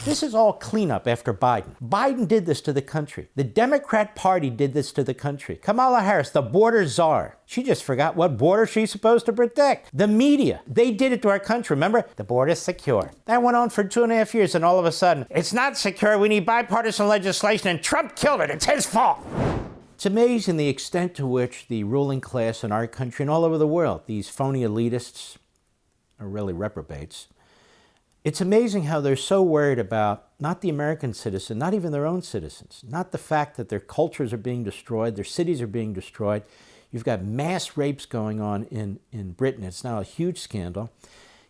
This is all cleanup after Biden. Biden did this to the country. The Democrat Party did this to the country. Kamala Harris, the border czar. She just forgot what border she's supposed to protect. The media, they did it to our country. Remember? The border's secure. That went on for 2.5 years, and all of a sudden, it's not secure. We need bipartisan legislation, and Trump killed it. It's his fault. It's amazing the extent to which the ruling class in our country and all over the world, these phony elitists, are really reprobates. It's amazing how they're so worried about not the American citizen, not even their own citizens, not the fact that their cultures are being destroyed, their cities are being destroyed. You've got mass rapes going on in Britain. It's now a huge scandal.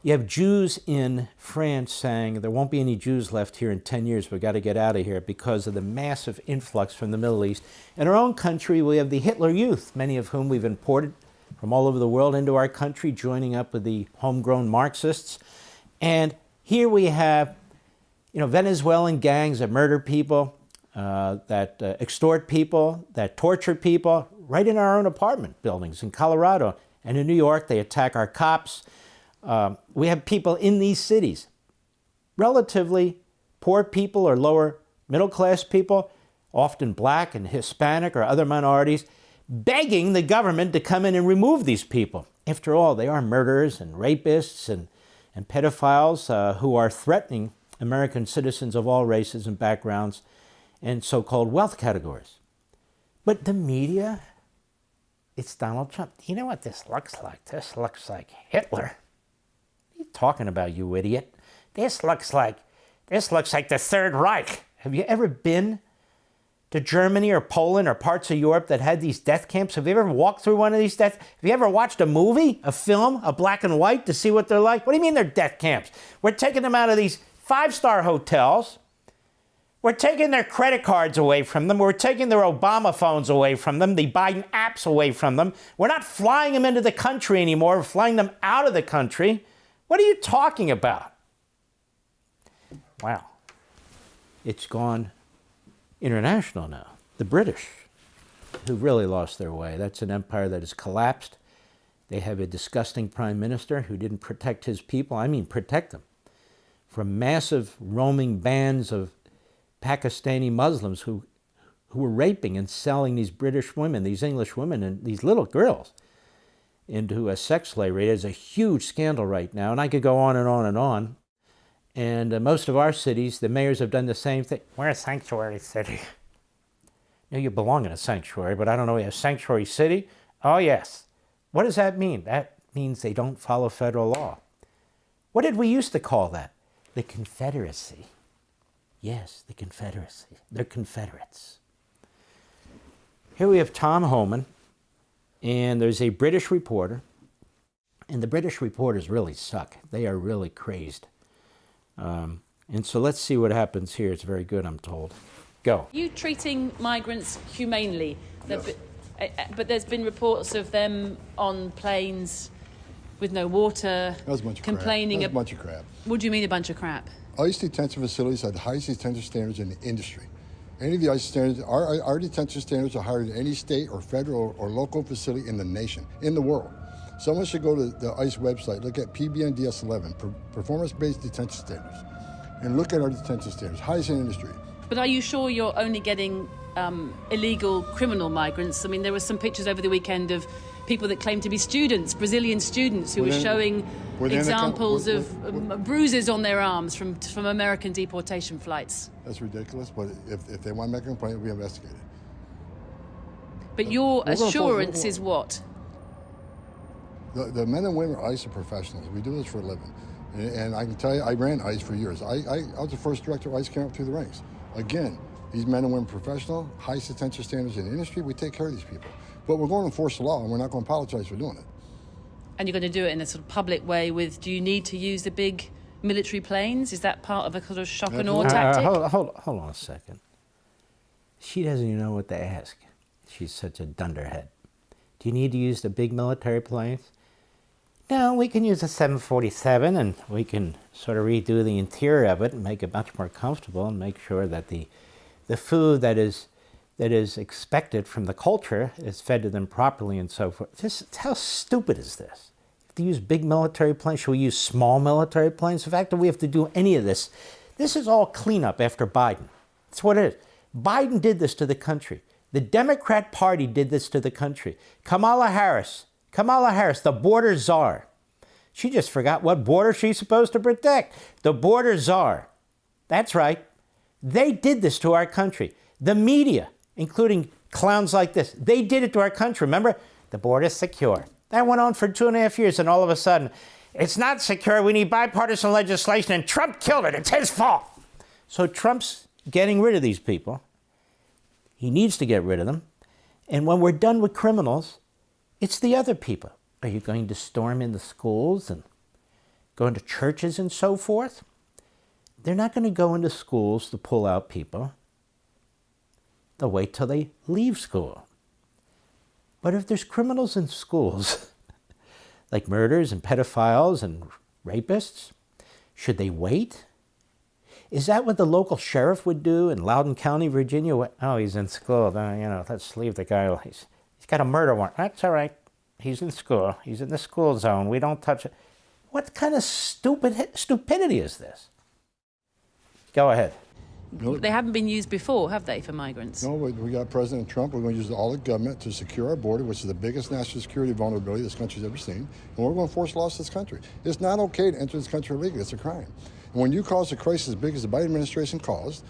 You have Jews in France saying there won't be any Jews left here in 10 years. We've got to get out of here because of the massive influx from the Middle East. In our own country, we have the Hitler Youth, many of whom we've imported from all over the world into our country, joining up with the homegrown Marxists. And here we have, Venezuelan gangs that murder people, that extort people, that torture people, right in our own apartment buildings in Colorado. And in New York, they attack our cops. We have people in these cities, relatively poor people or lower middle class people, often black and Hispanic or other minorities, begging the government to come in and remove these people. After all, they are murderers and rapists and pedophiles who are threatening American citizens of all races and backgrounds and so-called wealth categories. But the media, it's Donald Trump. You know what this looks like? This looks like Hitler. What are you talking about, you idiot? This looks like the Third Reich. Have you ever been to Germany or Poland or parts of Europe that had these death camps? Have you ever walked through one of these death? Have you ever watched a movie, a film, a black and white to see what they're like? What do you mean they're death camps? We're taking them out of these five-star hotels. We're taking their credit cards away from them. We're taking their Obama phones away from them, the Biden apps away from them. We're not flying them into the country anymore. We're flying them out of the country. What are you talking about? Wow. It's gone international now. The British, who've really lost their way. That's an empire that has collapsed. They have a disgusting prime minister who didn't protect his people. I mean, protect them from massive roaming bands of Pakistani Muslims who were raping and selling these British women, these English women, and these little girls into a sex slavery. It is a huge scandal right now, and I could go on and on and on. And most of our cities, the mayors have done the same thing. We're a sanctuary city. You belong in a sanctuary, but I don't know, a sanctuary city? Oh, yes. What does that mean? That means they don't follow federal law. What did we used to call that? The Confederacy. Yes, the Confederacy. They're Confederates. Here we have Tom Homan, and there's a British reporter, and the British reporters really suck. They are really crazed. And so let's see what happens here. It's very good, I'm told. Go. You treating migrants humanely, Yes. but there's been reports of them on planes with no water, That was a bunch of complaining. crap. That was a bunch of crap. What do you mean a bunch of crap? ICE detention facilities have the highest detention standards in the industry. Any of the ICE standards, our detention standards are higher than any state or federal or local facility in the nation, in the world. Someone should go to the ICE website, look at PBNDS11, performance-based detention standards, and look at our detention standards, highest in industry. But are you sure you're only getting illegal criminal migrants? I mean, there were some pictures over the weekend of people that claim to be students, Brazilian students, who were showing examples of bruises on their arms from American deportation flights. That's ridiculous, but if they want to make a complaint, it'll be investigated. But your assurance is what? The men and women at ICE are professionals. We do this for a living. And I can tell you, I ran ICE for years. I was the first director of ICE came up through the ranks. Again, these men and women are professional, highest detention standards in the industry. We take care of these people. But we're going to enforce the law, and we're not going to apologize for doing it. And you're going to do it in a sort of public way with, do you need to use the big military planes? Is that part of a sort of shock and awe tactic? Hold on a second. She doesn't even know what to ask. She's such a dunderhead. Do you need to use the big military planes? No, we can use a 747 and we can sort of redo the interior of it and make it much more comfortable and make sure that the food that is expected from the culture is fed to them properly and so forth. Just how stupid is this? If to use big military planes, should we use small military planes? The fact that we have to do any of this This is all cleanup after Biden. That's what it is. Biden did this to the country. The Democrat Party did this to the country. Kamala Harris, the border czar. She just forgot what border she's supposed to protect. The border czar. That's right. They did this to our country. The media, including clowns like this, they did it to our country. Remember? The border's secure. That went on for 2.5 years, and all of a sudden, it's not secure. We need bipartisan legislation, and Trump killed it. It's his fault. So Trump's getting rid of these people. He needs to get rid of them. And when we're done with criminals, it's the other people. Are you going to storm in the schools and go into churches and so forth? They're not going to go into schools to pull out people. They'll wait till they leave school. But if there's criminals in schools, like murders and pedophiles and rapists, should they wait? Is that what the local sheriff would do in Loudoun County, Virginia? Oh, he's in school. Let's leave the guy. He's got a murder warrant. That's all right. He's in school. He's in the school zone. We don't touch it. What kind of stupidity is this? Go ahead. They haven't been used before, have they, for migrants? No, we got President Trump. We're going to use all the government to secure our border, which is the biggest national security vulnerability this country's ever seen. And we're going to enforce laws in this country. It's not okay to enter this country illegally. It's a crime. And when you cause a crisis as big as the Biden administration caused,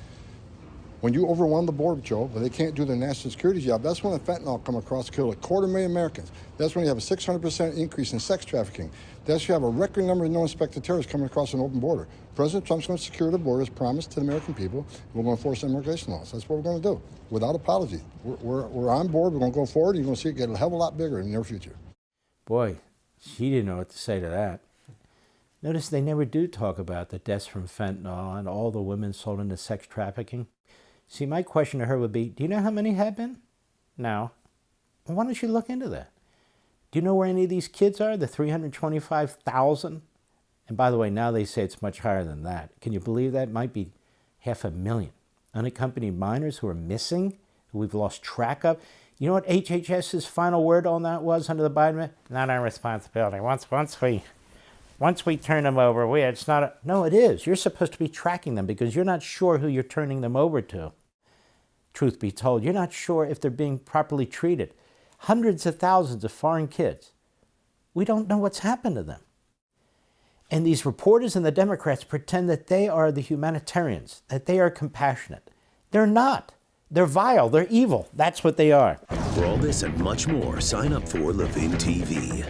when you overwhelm the Border Patrol, but they can't do their national security job, that's when the fentanyl come across, kill 250,000 Americans. That's when you have a 600% increase in sex trafficking. That's when you have a record number of no-inspected terrorists coming across an open border. President Trump's going to secure the border as promised to the American people. We're going to enforce immigration laws. That's what we're going to do, without apology. We're on board. We're going to go forward. You're going to see it get a hell of a lot bigger in the near future. Boy, she didn't know what to say to that. Notice they never do talk about the deaths from fentanyl and all the women sold into sex trafficking. See, my question to her would be, do you know how many have been? No. Well, why don't you look into that? Do you know where any of these kids are, the 325,000? And by the way, now they say it's much higher than that. Can you believe that? It might be 500,000 unaccompanied minors who are missing, who we've lost track of. You know what HHS's final word on that was under the Biden? Not our responsibility. Once we turn them over, it's not no, it is. You're supposed to be tracking them because you're not sure who you're turning them over to. Truth be told, you're not sure if they're being properly treated. Hundreds of thousands of foreign kids. We don't know what's happened to them. And these reporters and the Democrats pretend that they are the humanitarians, that they are compassionate. They're not. They're vile. They're evil. That's what they are. For all this and much more, sign up for Levin TV.